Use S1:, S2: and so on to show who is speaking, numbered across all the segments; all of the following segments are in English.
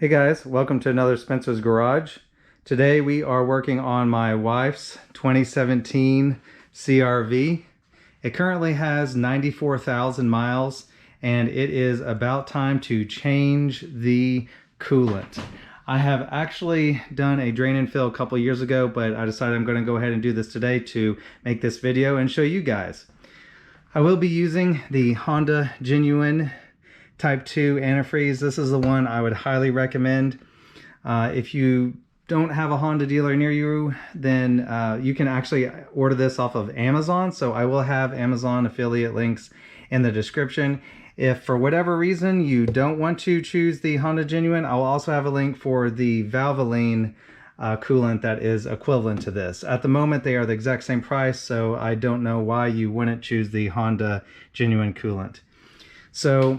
S1: Hey guys, welcome to another Spencer's Garage. Today we are working on my wife's 2017 CRV. It currently has 94,000 miles and it is about time to change the coolant. I have actually done a drain and fill a couple years ago, but I decided I'm going to go ahead and do this today to make this video and show you guys. I will be using the Honda Genuine Type 2 antifreeze. This is the one I would highly recommend. If you don't have a Honda dealer near you, then you can actually order this off of Amazon. So I will have Amazon affiliate links in the description. If for whatever reason you don't want to choose the Honda Genuine, I will also have a link for the Valvoline coolant that is equivalent to this. At the moment they are the exact same price, so I don't know why you wouldn't choose the Honda Genuine coolant. So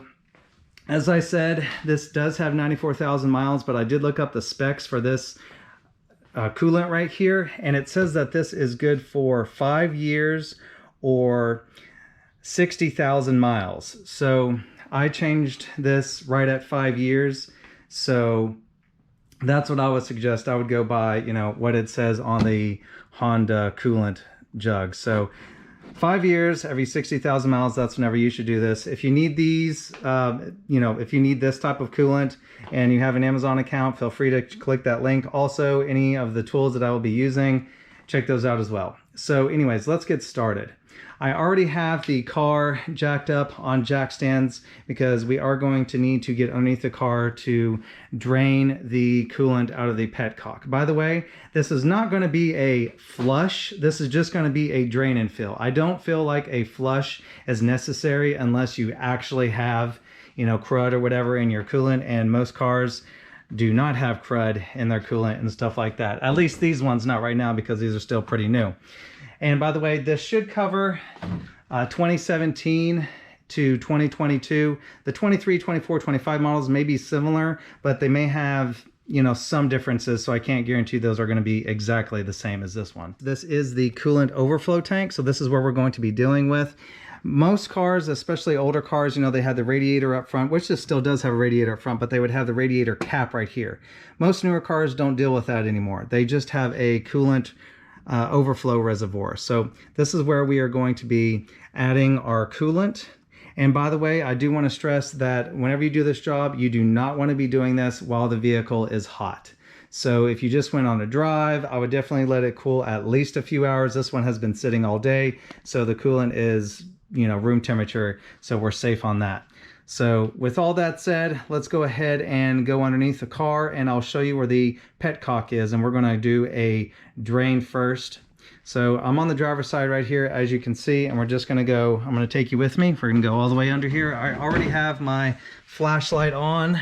S1: as I said, this does have 94,000 miles, but I did look up the specs for this coolant right here, and it says that this is good for 5 years or 60,000 miles. So I changed this right at 5 years. So that's what I would suggest. I would go by, you know, what it says on the Honda coolant jug. So 5 years, every 60,000 miles, that's whenever you should do this. If you need these, you know, if you need this type of coolant and you have an Amazon account, feel free to click that link. Also, any of the tools that I will be using, check those out as well. So anyways, let's get started. I already have the car jacked up on jack stands because we are going to need to get underneath the car to drain the coolant out of the petcock. By the way, this is not going to be a flush. This is just going to be a drain and fill. I don't feel like a flush is necessary unless you actually have, you know, crud or whatever in your coolant, and most cars do not have crud in their coolant and stuff like that. At least these ones not right now because these are still pretty new. And by the way, this should cover 2017 to 2022. The 23, 24, 25 models may be similar, but they may have, you know, some differences, so I can't guarantee those are going to be exactly the same as this one. This is the coolant overflow tank, so this is where we're going to be dealing with. Most cars, especially older cars, you know, they had the radiator up front, which this still does have a radiator up front, but they would have the radiator cap right here. Most newer cars don't deal with that anymore. They just have a coolant overflow reservoir. So this is where we are going to be adding our coolant. And by the way, I do want to stress that whenever you do this job, you do not want to be doing this while the vehicle is hot. So if you just went on a drive, I would definitely let it cool at least a few hours. This one has been sitting all day, so the coolant is, you know, room temperature, so we're safe on that. So with all that said, let's go ahead and go underneath the car and I'll show you where the petcock is, and we're going to do a drain first. So I'm on the driver's side right here, as you can see, and we're just going to go, I'm going to take you with me. We're going to go all the way under here. I already have my flashlight on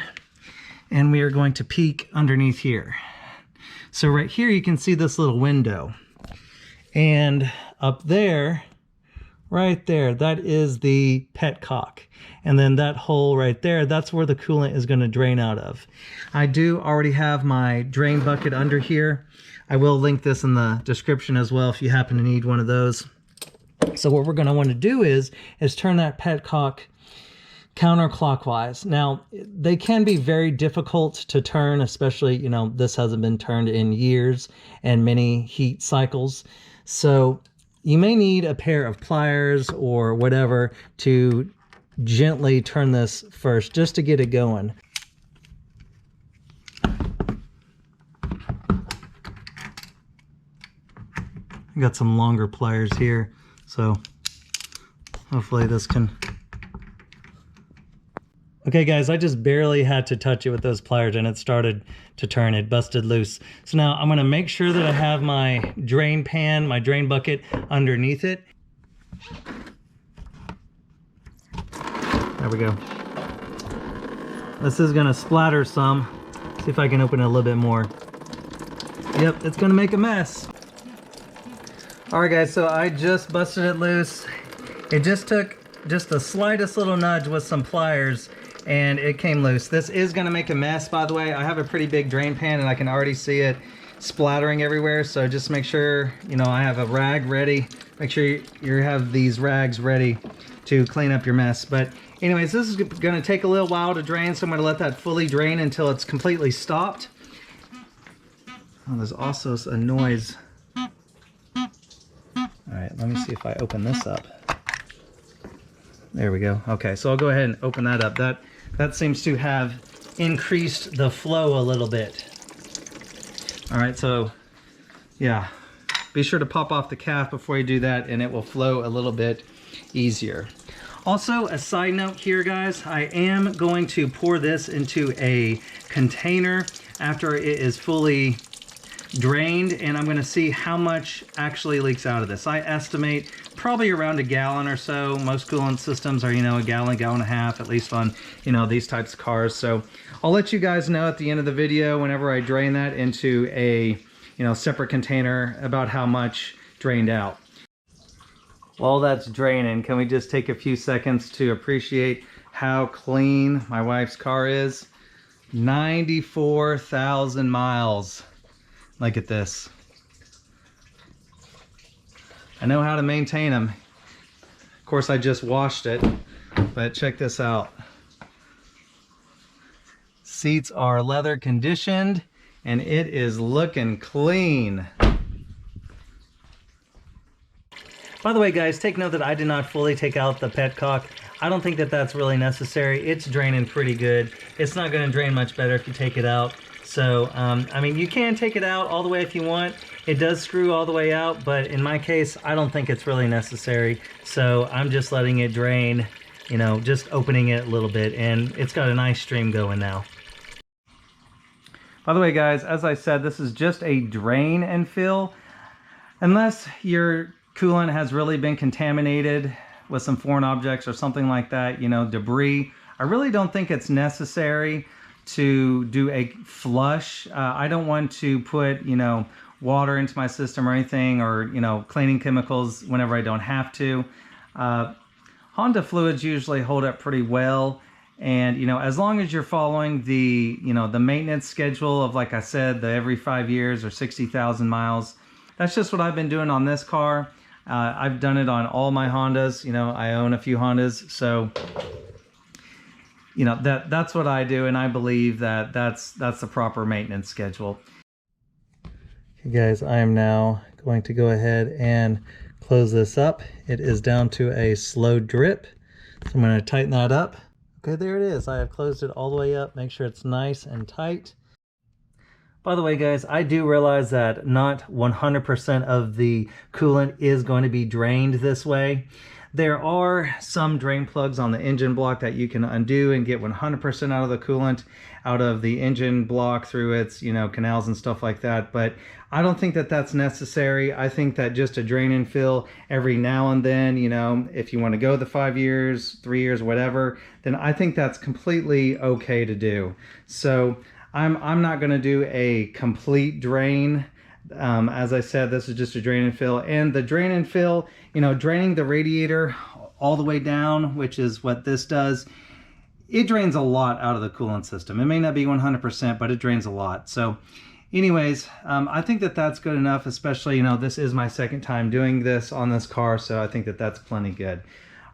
S1: and we are going to peek underneath here. So right here you can see this little window, and up there, right there, that is the petcock. And then that hole right there, that's where the coolant is going to drain out of. I do already have my drain bucket under here. I will link this in the description as well if you happen to need one of those. So what we're going to want to do is turn that petcock counterclockwise. Now, they can be very difficult to turn, especially, you know, this hasn't been turned in years and many heat cycles. So you may need a pair of pliers or whatever to gently turn this first, just to get it going. I got some longer pliers here, so hopefully this can... Okay guys, I just barely had to touch it with those pliers and it started to turn. It busted loose. So now I'm going to make sure that I have my drain pan, my drain bucket underneath it. There we go. This is going to splatter some. See if I can open it a little bit more. Yep, it's going to make a mess. Alright guys, so I just busted it loose. It just took just the slightest little nudge with some pliers and it came loose. This is going to make a mess, by the way. I have a pretty big drain pan and I can already see it splattering everywhere, so just make sure, you know, I have a rag ready. Make sure you have these rags ready to clean up your mess. But Anyways, this is going to take a little while to drain, so I'm going to let that fully drain until it's completely stopped. Oh, there's also a noise. All right, let me see if I open this up. There we go. Okay, so I'll go ahead and open that up. That seems to have increased the flow a little bit. All right, so yeah, be sure to pop off the cap before you do that, and it will flow a little bit easier. Also, a side note here, guys, I am going to pour this into a container after it is fully drained, and I'm going to see how much actually leaks out of this. I estimate probably around a gallon or so. Most coolant systems are, you know, a gallon and a half, at least on, you know, these types of cars. So I'll let you guys know at the end of the video, whenever I drain that into a, you know, separate container, about how much drained out. While that's draining, can we just take a few seconds to appreciate how clean my wife's car is? 94,000 miles. Look at this. I know how to maintain them. Of course, I just washed it, but check this out. Seats are leather conditioned, and it is looking clean. By the way, guys, take note that I did not fully take out the petcock. I don't think that that's really necessary. It's draining pretty good. It's not going to drain much better if you take it out. So, I mean, you can take it out all the way if you want. It does screw all the way out, but in my case, I don't think it's really necessary. So I'm just letting it drain, you know, just opening it a little bit, and it's got a nice stream going now. By the way, guys, as I said, this is just a drain and fill. Unless your coolant has really been contaminated with some foreign objects or something like that, you know, debris, I really don't think it's necessary to do a flush. I don't want to put, you know, water into my system or anything, or, you know, cleaning chemicals whenever I don't have to. Honda fluids usually hold up pretty well. And, you know, as long as you're following the, you know, the maintenance schedule of, like I said, the every 5 years or 60,000 miles, that's just what I've been doing on this car. I've done it on all my Hondas. You know, I own a few Hondas, so you know, that's what I do, and I believe that that's the proper maintenance schedule. Okay, guys, I am now going to go ahead and close this up. It is down to a slow drip, so I'm going to tighten that up. Okay, there it is. I have closed it all the way up. Make sure it's nice and tight. By the way, guys, I do realize that not 100% of the coolant is going to be drained this way. There are some drain plugs on the engine block that you can undo and get 100% out of the coolant out of the engine block through its, you know, canals and stuff like that. But I don't think that that's necessary. I think that just a drain and fill every now and then, you know, if you want to go the 5 years, 3 years, whatever, then I think that's completely okay to do. So I'm not going to do a complete drain. As I said, this is just a drain and fill, and the drain and fill, you know, draining the radiator all the way down, which is what this does, it drains a lot out of the coolant system. It may not be 100%, but it drains a lot. So anyways, I think that that's good enough, especially, you know, this is my second time doing this on this car, so I think that that's plenty good.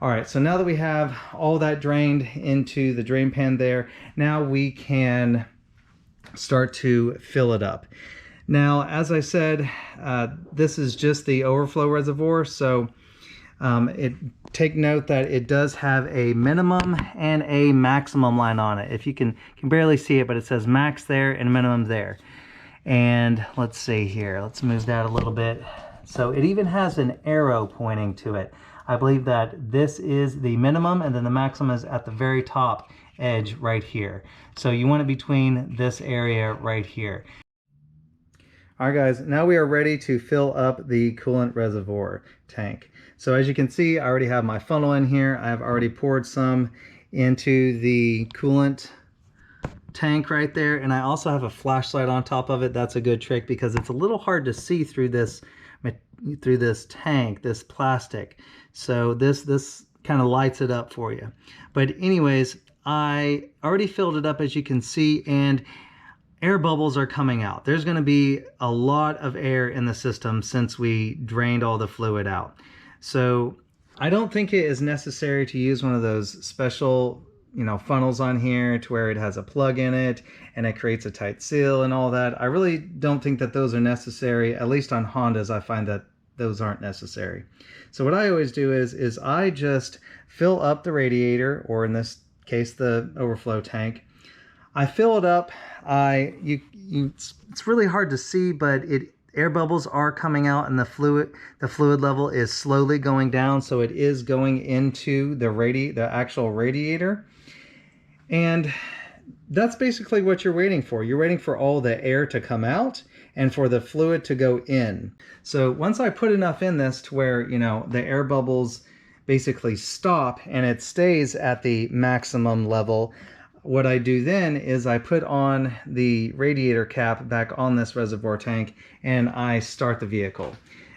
S1: All right, so now that we have all that drained into the drain pan there, now we can start to fill it up. Now, as I said, this is just the overflow reservoir, so take note that it does have a minimum and a maximum line on it. If you can barely see it, but it says max there and minimum there. And let's see here, let's move that a little bit. So it even has an arrow pointing to it. I believe that this is the minimum, and then the maximum is at the very top edge right here. So you want it between this area right here. All right, guys, now we are ready to fill up the coolant reservoir tank. So as you can see, I already have my funnel in here. I've already poured some into the coolant tank right there, and I also have a flashlight on top of it. That's a good trick because it's a little hard to see through this tank, this plastic. So this kind of lights it up for you. But anyways, I already filled it up, as you can see, and air bubbles are coming out. There's going to be a lot of air in the system since we drained all the fluid out. So I don't think it is necessary to use one of those special, funnels on here to where it has a plug in it and it creates a tight seal and all that. I really don't think that those are necessary. At least on Hondas, I find that those aren't necessary. So what I always do is I just fill up the radiator, or in this case, the overflow tank. I fill it up. It's really hard to see, but air bubbles are coming out, and the fluid level is slowly going down, so it is going into the actual radiator. And that's basically what you're waiting for. You're waiting for all the air to come out and for the fluid to go in. So once I put enough in this to where, the air bubbles basically stop and it stays at the maximum level, what I do then is I put on the radiator cap back on this reservoir tank and I start the vehicle.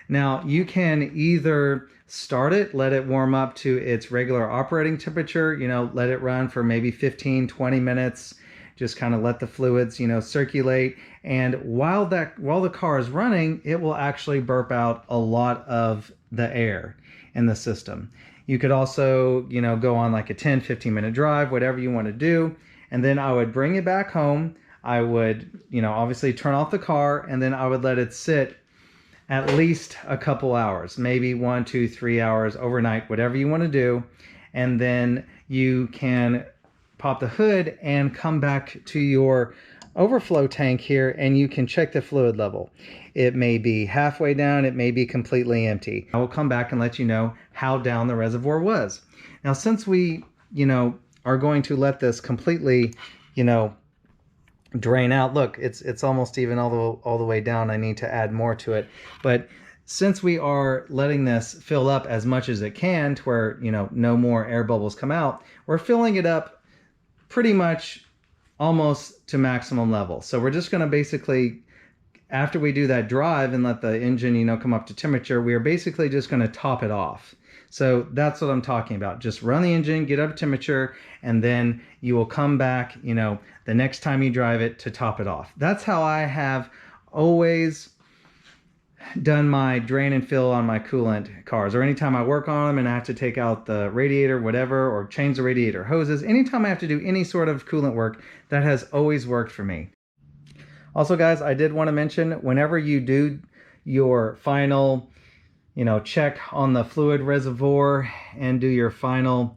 S1: Now you can either start it, let it warm up to its regular operating temperature, let it run for maybe 15-20 minutes, just kind of let the fluids, circulate. And while the car is running, it will actually burp out a lot of the air in the system. You could also, go on like a 10-15 minute drive, whatever you want to do. And then I would bring it back home. I would, obviously turn off the car, and then I would let it sit at least a couple hours, maybe 1, 2, 3 hours overnight, whatever you want to do. And then you can pop the hood and come back to your overflow tank here, and you can check the fluid level. It may be halfway down, it may be completely empty. I will come back and let you know how down the reservoir was. Now, since we, are going to let this completely, drain out. Look, it's almost even all the way down. I need to add more to it. But since we are letting this fill up as much as it can to where, no more air bubbles come out, we're filling it up pretty much almost to maximum level. So we're just going to basically, after we do that drive and let the engine, come up to temperature, we are basically just going to top it off. So that's what I'm talking about. Just run the engine, get up to temperature, and then you will come back, the next time you drive it to top it off. That's how I have always done my drain and fill on my coolant cars, or anytime I work on them and I have to take out the radiator, whatever, or change the radiator hoses. Anytime I have to do any sort of coolant work, that has always worked for me. Also, guys, I did want to mention, whenever you do your final, check on the fluid reservoir and do your final,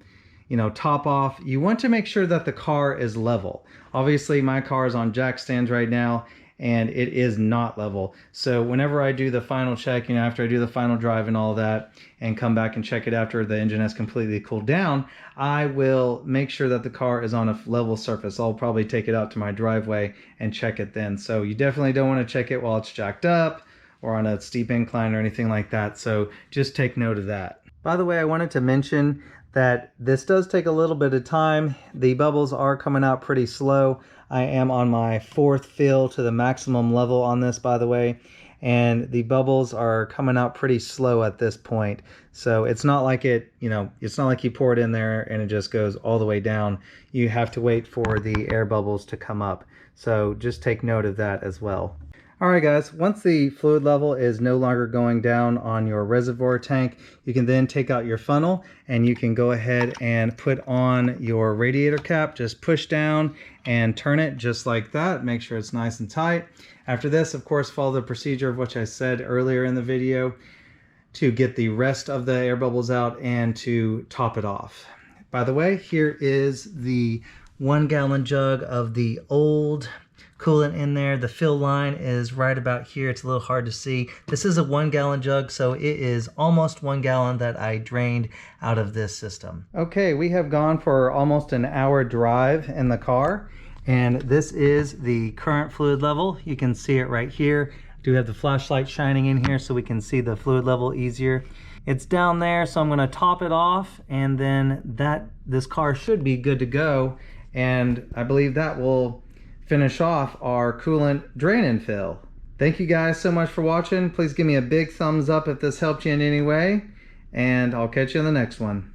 S1: top off, you want to make sure that the car is level. Obviously, my car is on jack stands right now, and it is not level. So whenever I do the final check, after I do the final drive and all that, and come back and check it after the engine has completely cooled down, I will make sure that the car is on a level surface. I'll probably take it out to my driveway and check it then. So you definitely don't want to check it while it's jacked up or on a steep incline or anything like that. So just take note of that. By the way, I wanted to mention that this does take a little bit of time. The bubbles are coming out pretty slow. I am on my 4th fill to the maximum level on this, by the way, and the bubbles are coming out pretty slow at this point. So it's not like it's not like you pour it in there and it just goes all the way down. You have to wait for the air bubbles to come up. So just take note of that as well. Alright guys, once the fluid level is no longer going down on your reservoir tank, you can then take out your funnel and you can go ahead and put on your radiator cap. Just push down and turn it just like that. Make sure it's nice and tight. After this, of course, follow the procedure of which I said earlier in the video to get the rest of the air bubbles out and to top it off. By the way, here is the 1 gallon jug of the old coolant in there. The fill line is right about here. It's a little hard to see. This is a 1 gallon jug, so it is almost 1 gallon that I drained out of this system. Okay, we have gone for almost an hour drive in the car, and this is the current fluid level. You can see it right here. I do have the flashlight shining in here so we can see the fluid level easier. It's down there, so I'm going to top it off, and then this car should be good to go, and I believe that will finish off our coolant drain and fill. Thank you guys so much for watching. Please give me a big thumbs up if this helped you in any way, and I'll catch you in the next one.